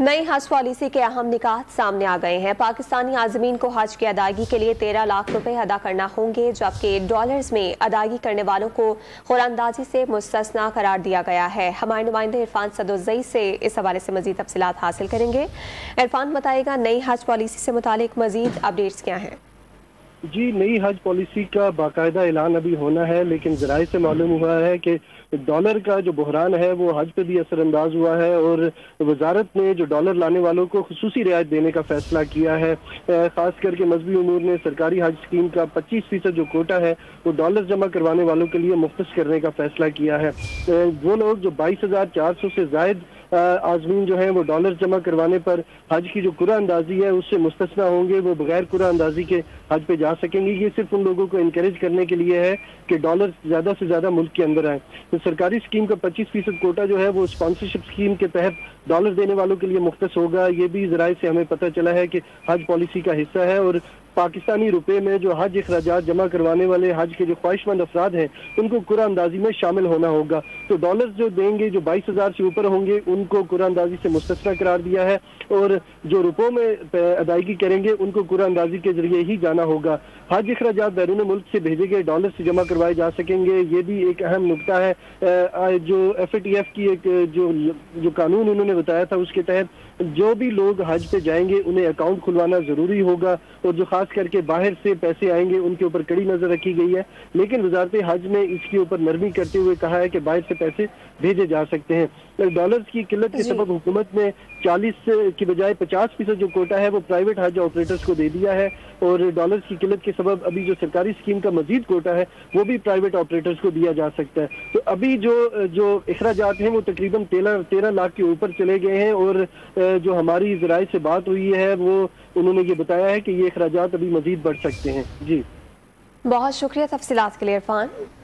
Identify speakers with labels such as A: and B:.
A: नई हज पॉलिसी के अहम निकात सामने आ गए हैं। पाकिस्तानी आज़मीन को हज की अदायगी के लिए 13 लाख रुपए अदा करना होंगे, जबकि डॉलर्स में अदायगी करने वालों को खुरानंदाजी से मुस्तस्ना करार दिया गया है। हमारे नुमाइंदे इरफान सदुज़ई से इस हवाले से मजीद तफसीलात हासिल करेंगे। इरफान बताएगा, नई हज पॉलिसी से मुतालिक मजीद अपडेट्स क्या हैं?
B: जी, नई हज पॉलिसी का बाकायदा ऐलान अभी होना है, लेकिन ज़राए से मालूम हुआ है कि डॉलर का जो बहरान है वो हज पे भी असरअंदाज हुआ है और वजारत ने जो डॉलर लाने वालों को खुसूसी रियायत देने का फैसला किया है। खास करके मजहबी उमूर ने सरकारी हज स्कीम का 25% जो कोटा है वो डॉलर जमा करवाने वालों के लिए मुख्तस करने का फैसला किया है। वो लोग जो 22,400 से जायद आज़मीन जो है वो डॉलर जमा करवाने पर हज की जो कुरा अंदाजी है उससे मुस्तस्ना होंगे, वो बगैर कुरा अंदाजी के हज पे जा सकेंगे। ये सिर्फ उन लोगों को इनकरेज करने के लिए है कि डॉलर ज़्यादा से ज़्यादा मुल्क के अंदर आए। तो सरकारी स्कीम का 25% कोटा जो है वो स्पॉन्सरशिप स्कीम के तहत डॉलर देने वालों के लिए मुख्तस होगा। ये भी ज़राए से हमें पता चला है कि हज पॉलिसी का हिस्सा है और पाकिस्तानी रुपए में जो हज अखराजात जमा करवाने वाले हज के जो ख्वाहिशमंद अफराद हैं उनको कुरा अंदाजी में शामिल होना होगा। तो डॉलर जो देंगे, जो 22,000 से ऊपर होंगे, उनको कुरा अंदाजी से मुस्तस्ना करार दिया है और जो रुपयों में अदायगी करेंगे उनको कुरा अंदाजी के जरिए ही जाना होगा। हज अखराजात बैरून मुल्क से भेजे गए डॉलर से जमा करवाए जा सकेंगे। ये भी एक अहम नुकता है। जो FATF की एक जो कानून उन्होंने बताया था उसके तहत जो भी लोग हज पे जाएंगे उन्हें अकाउंट खुलवाना जरूरी होगा और जो खास करके बाहर से पैसे आएंगे उनके ऊपर कड़ी नजर रखी गई है। लेकिन वजारत हज ने इसके ऊपर नरमी करते हुए कहा है कि बाहर से पैसे भेजे जा सकते हैं। डॉलर्स की किल्लत के सबब हुकूमत ने 40 की बजाय 50% जो कोटा है वो प्राइवेट हज ऑपरेटर्स को दे दिया है और डॉलर्स की किल्लत के सबब अभी जो सरकारी स्कीम का मजीद कोटा है वो भी प्राइवेट ऑपरेटर्स को दिया जा सकता है। तो अभी जो अखराजात हैं वो तकरीबन 13 लाख के ऊपर चले गए हैं और जो हमारी ज़राए से बात हुई है वो उन्होंने ये बताया है कि ये अखराजात अभी मजीद बढ़ सकते हैं। जी,
A: बहुत शुक्रिया तफसीलात के लिए इरफान।